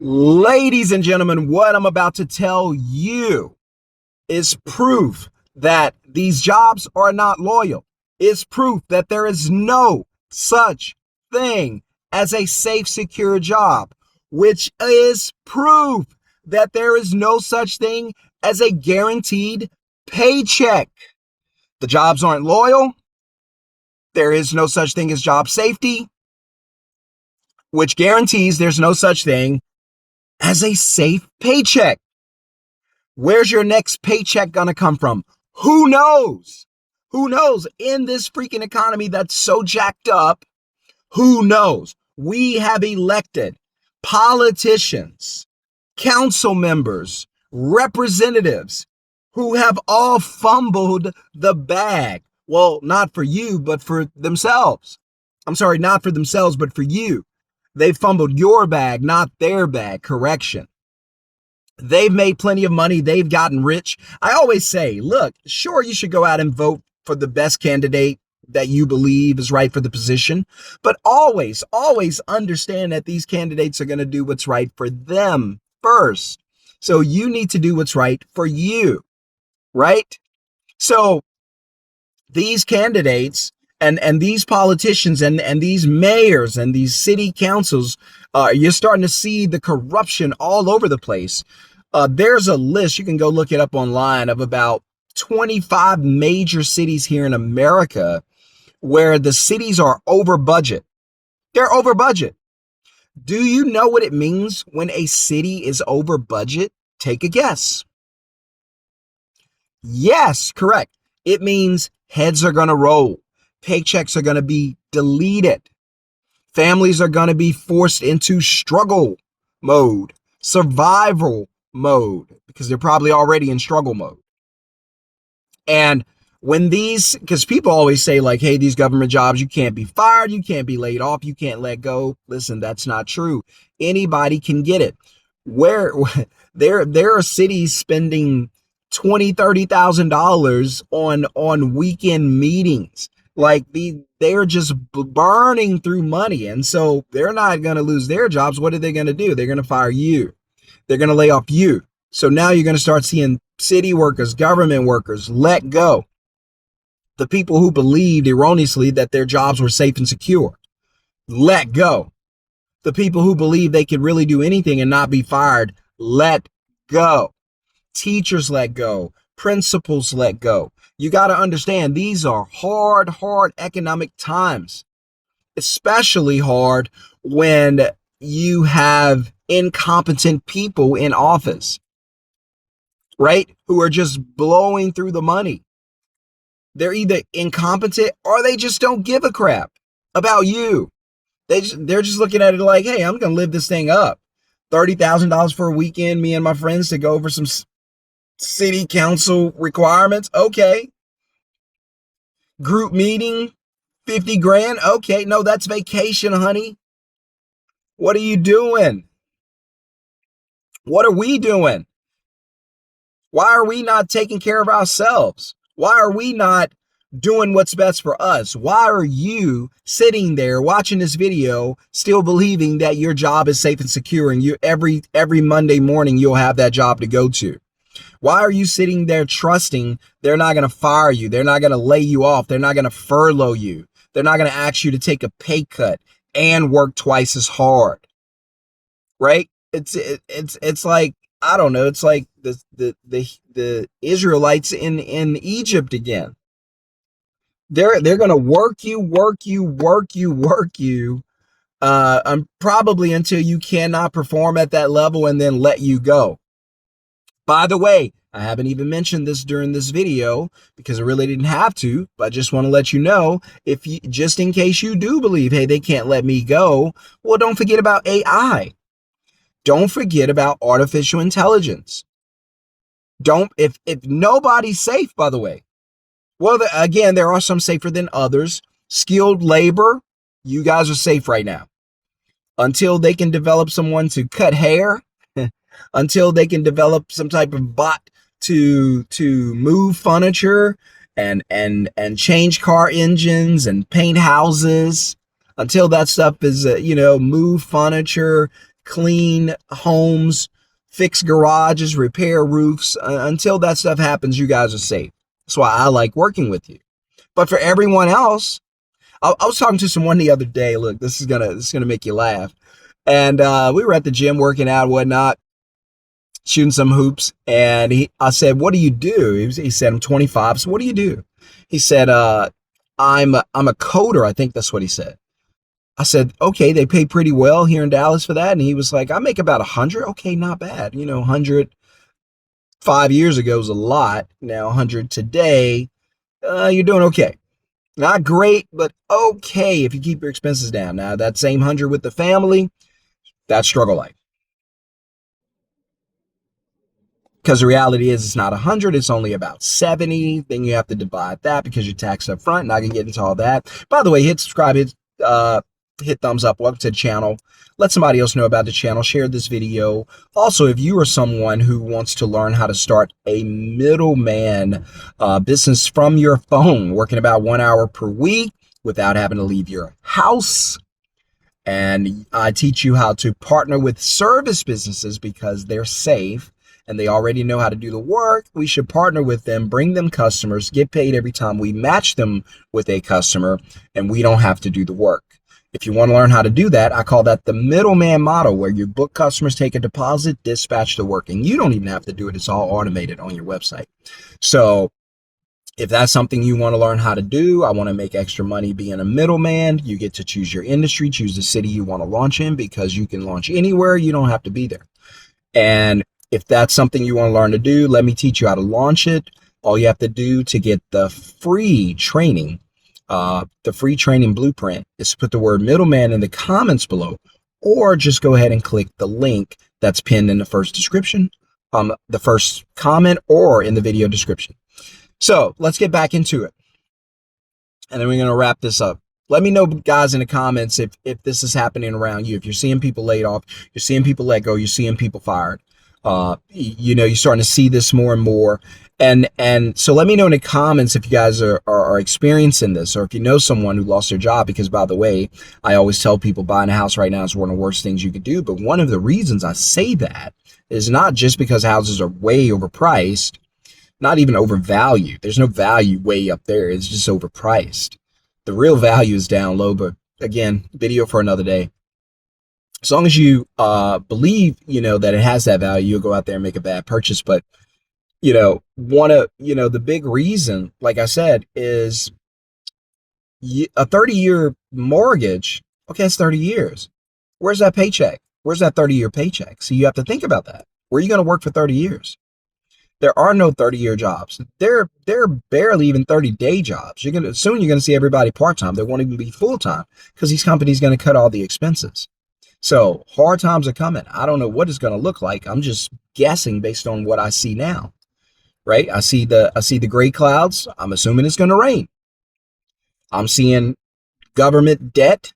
Ladies and gentlemen, what I'm about to tell you is proof that these jobs are not loyal. It's proof that there is no such thing as a safe, secure job, which is proof that there is no such thing as a guaranteed paycheck. The jobs aren't loyal. There is no such thing as job safety, which guarantees there's no such thing as a safe paycheck. Where's your next paycheck gonna come from? Who knows? Who knows? In this freaking economy that's so jacked up, who knows? We have elected politicians, council members, representatives who have all fumbled the bag. Well, not for you, but for themselves. I'm sorry, not for themselves, but for you. They fumbled your bag, not their bag. Correction. They've made plenty of money. They've gotten rich. I always say, look, sure, you should go out and vote for the best candidate that you believe is right for the position. But always, always understand that these candidates are going to do what's right for them first. So you need to do what's right for you, right? So these candidates and these politicians and these mayors and these city councils, you're starting to see the corruption all over the place. There's a list, you can go look it up online, of about 25 major cities here in America where the cities are over budget. They're over budget. Do you know what it means when a city is over budget? Take a guess. Yes, correct. It means heads are going to roll. Paychecks are going to be deleted. Families are going to be forced into struggle mode, survival mode, because they're probably already in struggle mode. And when because people always say like, hey, these government jobs, you can't be fired, you can't be laid off, you can't let go. Listen, that's not true. Anybody can get it. Where there are cities spending $20,000, $30,000 on weekend meetings. Like they're just burning through money. And so they're not going to lose their jobs. What are they going to do? They're going to fire you. They're going to lay off you. So now you're going to start seeing city workers, government workers let go. The people who believed erroneously that their jobs were safe and secure, let go. The people who believe they could really do anything and not be fired, let go. Teachers let go. Principals let go. You got to understand, these are hard economic times, especially hard when you have incompetent people in office, right? Who are just blowing through the money. They're either incompetent or they just don't give a crap about you. They're just looking at it like, hey, I'm going to live this thing up. $30,000 for a weekend, me and my friends to go over some city council requirements. Okay. Group meeting, 50 grand. Okay. No, that's vacation, honey. What are you doing? What are we doing? Why are we not taking care of ourselves? Why are we not doing what's best for us? Why are you sitting there watching this video still believing that your job is safe and secure and you every Monday morning you'll have that job to go to? Why are you sitting there trusting they're not going to fire you? They're not going to lay you off. They're not going to furlough you. They're not going to ask you to take a pay cut and work twice as hard, right? It's like, I don't know. It's like the Israelites in Egypt again. They're going to work you, probably until you cannot perform at that level and then let you go. By the way, I haven't even mentioned this during this video because I really didn't have to, but I just want to let you know, if you, just in case you do believe, hey, they can't let me go. Well, don't forget about AI. Don't forget about artificial intelligence. If nobody's safe, by the way. Well, again, there are some safer than others. Skilled labor, you guys are safe right now. Until they can develop someone to cut hair, until they can develop some type of bot to move furniture and change car engines and paint houses, until that stuff is, move furniture, clean homes, fix garages, repair roofs. Until that stuff happens, you guys are safe. That's why I like working with you. But for everyone else, I was talking to someone the other day. Look, this is gonna make you laugh. And we were at the gym working out and whatnot, shooting some hoops. And I said, "What do you do?" He said, "I'm 25." So what do you do? He said, I'm a coder." I think that's what he said. I said, "Okay, they pay pretty well here in Dallas for that." And he was like, "I make about 100." Okay, not bad. 100 5 years ago is a lot. Now 100 today, you're doing okay. Not great, but okay if you keep your expenses down. Now that same 100 with the family, that's struggle life. Because the reality is it's not 100, it's only about 70. Then you have to divide that because you're taxed up front. Not gonna get into all that. By the way, hit subscribe, hit thumbs up, welcome to the channel. Let somebody else know about the channel, share this video. Also, if you are someone who wants to learn how to start a middleman business from your phone, working about 1 hour per week without having to leave your house, and I teach you how to partner with service businesses because they're safe and they already know how to do the work. We should partner with them, bring them customers, get paid every time we match them with a customer, and we don't have to do the work. If you want to learn how to do that, I call that the middleman model, where you book customers, take a deposit, dispatch the work, and you don't even have to do it. It's all automated on your website. So if that's something you want to learn how to do, I want to make extra money being a middleman. You get to choose your industry, choose the city you want to launch in, because you can launch anywhere. You don't have to be there. And if that's something you want to learn to do, let me teach you how to launch it. All you have to do to get the free training blueprint is to put the word middleman in the comments below, or just go ahead and click the link that's pinned in the first description, the first comment, or in the video description. So let's get back into it. And then we're going to wrap this up. Let me know, guys, in the comments if this is happening around you. If you're seeing people laid off, you're seeing people let go, you're seeing people fired. You're starting to see this more and more. And so let me know in the comments if you guys are experiencing this, or if you know someone who lost their job. Because, by the way, I always tell people buying a house right now is one of the worst things you could do. But one of the reasons I say that is not just because houses are way overpriced, not even overvalued. There's no value way up there. It's just overpriced. The real value is down low. But again, video for another day. As long as you believe, that it has that value, you'll go out there and make a bad purchase. But, the big reason, like I said, is a 30-year mortgage. Okay, it's 30 years. Where's that paycheck? Where's that 30-year paycheck? So you have to think about that. Where are you going to work for 30 years? There are no 30-year jobs. They're barely even 30-day jobs. Soon you're gonna see everybody part-time. They won't even be full-time because these companies are gonna cut all the expenses. So hard times are coming. I don't know what it's gonna look like. I'm just guessing based on what I see now. Right? I see the gray clouds. I'm assuming it's gonna rain. I'm seeing government debt,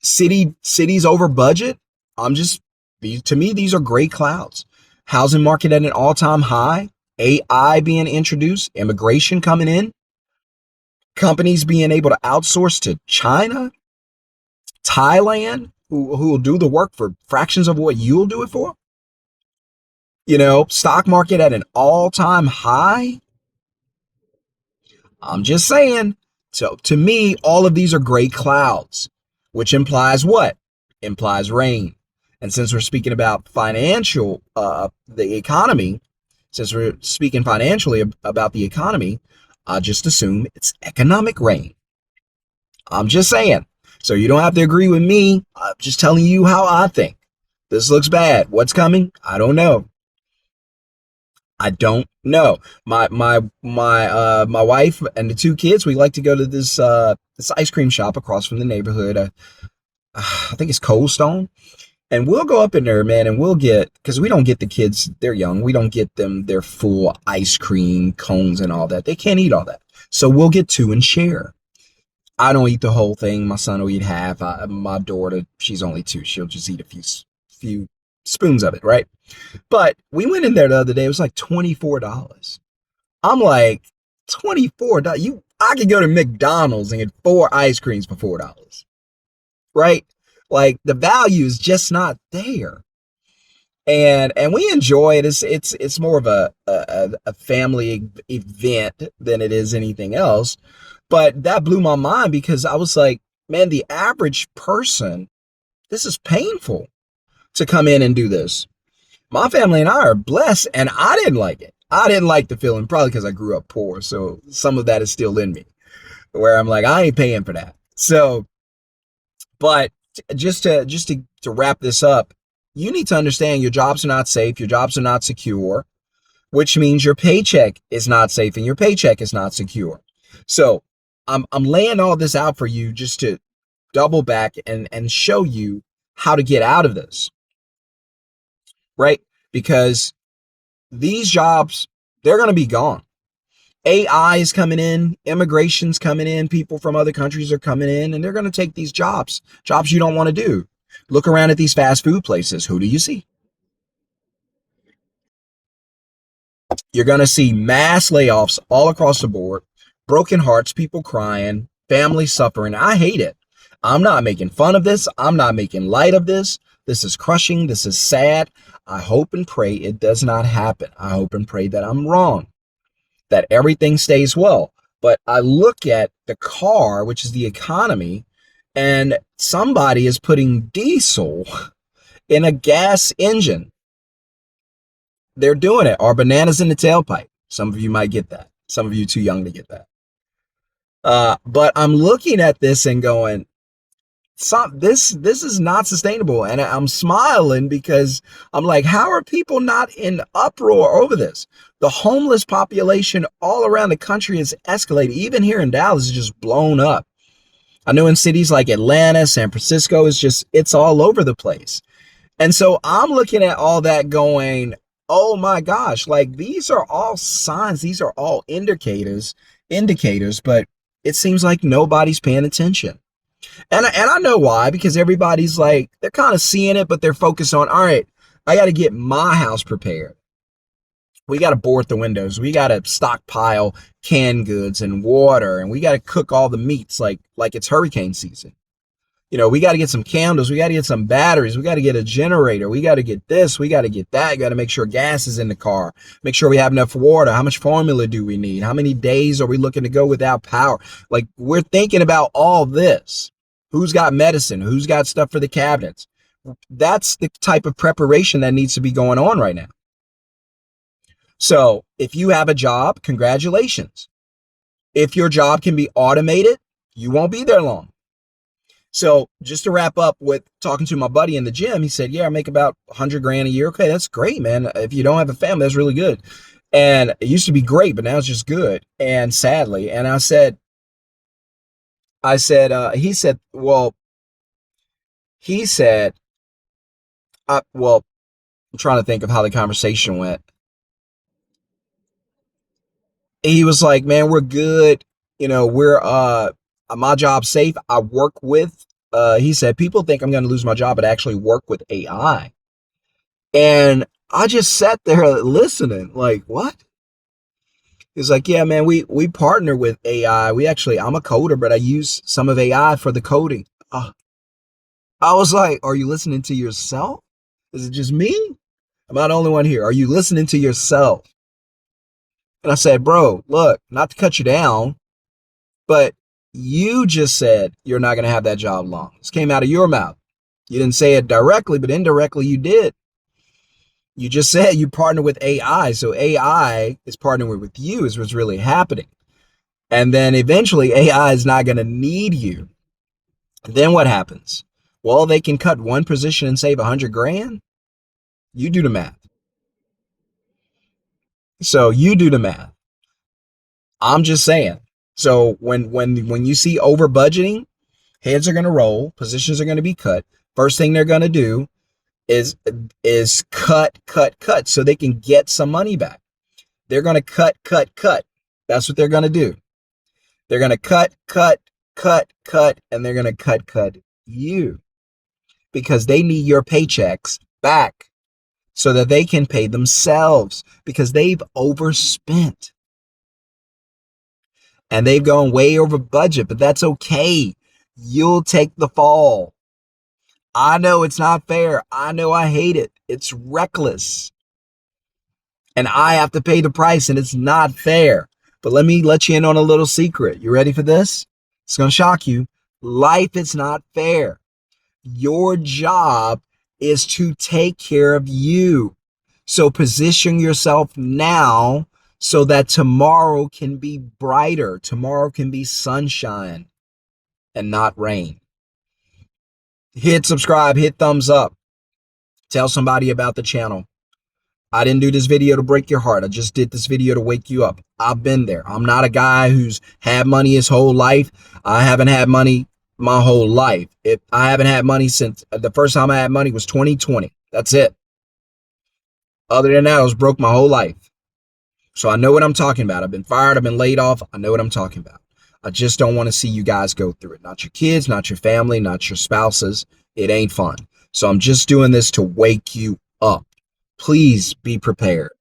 cities over budget. To me, these are gray clouds. Housing market at an all-time high, AI being introduced, immigration coming in, companies being able to outsource to China, Thailand, who will do the work for fractions of what you'll do it for. Stock market at an all-time high. I'm just saying. So to me, all of these are gray clouds, which implies what? Implies rain. And since we're speaking about the economy, since we're speaking financially about the economy, I just assume it's economic rain. I'm just saying. So you don't have to agree with me. I'm just telling you how I think. This looks bad. What's coming? I don't know. I don't know. My wife and the two kids, we like to go to this ice cream shop across from the neighborhood. I think it's Cold Stone. And we'll go up in there, man, and we'll get, because we don't get the kids, they're young, we don't get them their full ice cream cones and all that. They can't eat all that. So we'll get two and share. I don't eat the whole thing. My son will eat half. My daughter, she's only 2. She'll just eat a few spoons of it, right? But we went in there the other day. It was like $24. I'm like, $24? I could go to McDonald's and get 4 ice creams for $4, right? Like the value is just not there. And we enjoy it. It's more of a family event than it is anything else. But that blew my mind because I was like, man, the average person, this is painful to come in and do this. My family and I are blessed, and I didn't like it. I didn't like the feeling, probably because I grew up poor. So some of that is still in me, where I'm like, I ain't paying for that. So, but just to wrap this up, you need to understand your jobs are not safe, your jobs are not secure, which means your paycheck is not safe and your paycheck is not secure. So I'm laying all this out for you just to double back and show you how to get out of this, right? Because these jobs, they're going to be gone. AI is coming in, immigration's coming in, people from other countries are coming in, and they're going to take these jobs you don't want to do. Look around at these fast food places. Who do you see? You're going to see mass layoffs all across the board, broken hearts, people crying, families suffering. I hate it. I'm not making fun of this. I'm not making light of this. This is crushing. This is sad. I hope and pray it does not happen. I hope and pray that I'm wrong, that everything stays well. But I look at the car, which is the economy, and somebody is putting diesel in a gas engine. They're doing it. Or bananas in the tailpipe. Some of you might get that. Some of you too young to get that. But I'm looking at this and going, this is not sustainable. And I'm smiling because I'm like, how are people not in uproar over this? The homeless population all around the country is escalating. Even here in Dallas is just blown up. I know in cities like Atlanta, San Francisco, it's all over the place. And so I'm looking at all that going, oh my gosh, like these are all signs, these are all indicators, but it seems like nobody's paying attention. And I know why, because everybody's like, they're kind of seeing it, but they're focused on, all right, I got to get my house prepared. We got to board the windows. We got to stockpile canned goods and water, and we got to cook all the meats like it's hurricane season. We got to get some candles. We got to get some batteries. We got to get a generator. We got to get this. We got to get that. You got to make sure gas is in the car. Make sure we have enough water. How much formula do we need? How many days are we looking to go without power? Like we're thinking about all this. Who's got medicine? Who's got stuff for the cabinets? That's the type of preparation that needs to be going on right now. So if you have a job, congratulations. If your job can be automated, you won't be there long. So just to wrap up with talking to my buddy in the gym, he said, yeah, I make about 100 grand a year. Okay, that's great, man. If you don't have a family, that's really good. And it used to be great, but now it's just good. And sadly, and he said, well, I'm trying to think of how the conversation went. He was like, man, we're good. We're, my job's safe. I work with, he said, people think I'm going to lose my job, but I actually work with AI. And I just sat there listening, like, what? He's like, yeah, man, we partner with AI. I'm a coder, but I use some of AI for the coding. I was like, are you listening to yourself? Is it just me? Am I the only one here? Are you listening to yourself? And I said, bro, look, not to cut you down, but you just said you're not going to have that job long. This came out of your mouth. You didn't say it directly, but indirectly you did. You just said you partner with AI. So AI is partnering with you is what's really happening. And then eventually AI is not going to need you. Then what happens? Well, they can cut one position and save 100 grand. You do the math. So you do the math. I'm just saying. So when you see over budgeting, heads are going to roll, positions are going to be cut. First thing they're going to do is cut so they can get some money back. They're going to cut. That's what they're going to do. They're going to cut, and they're going to cut you because they need your paychecks back so that they can pay themselves because they've overspent. And they've gone way over budget, but that's okay. You'll take the fall. I know it's not fair. I know I hate it. It's reckless. And I have to pay the price, and it's not fair. But let me let you in on a little secret. You ready for this? It's going to shock you. Life is not fair. Your job is to take care of you. So position yourself now so that tomorrow can be brighter. Tomorrow can be sunshine and not rain. Hit subscribe, hit thumbs up. Tell somebody about the channel. I didn't do this video to break your heart. I just did this video to wake you up. I've been there. I'm not a guy who's had money his whole life. I haven't had money my whole life. I haven't had money since the first time I had money was 2020. That's it. Other than that, I was broke my whole life. So I know what I'm talking about. I've been fired. I've been laid off. I know what I'm talking about. I just don't want to see you guys go through it. Not your kids, not your family, not your spouses. It ain't fun. So I'm just doing this to wake you up. Please be prepared.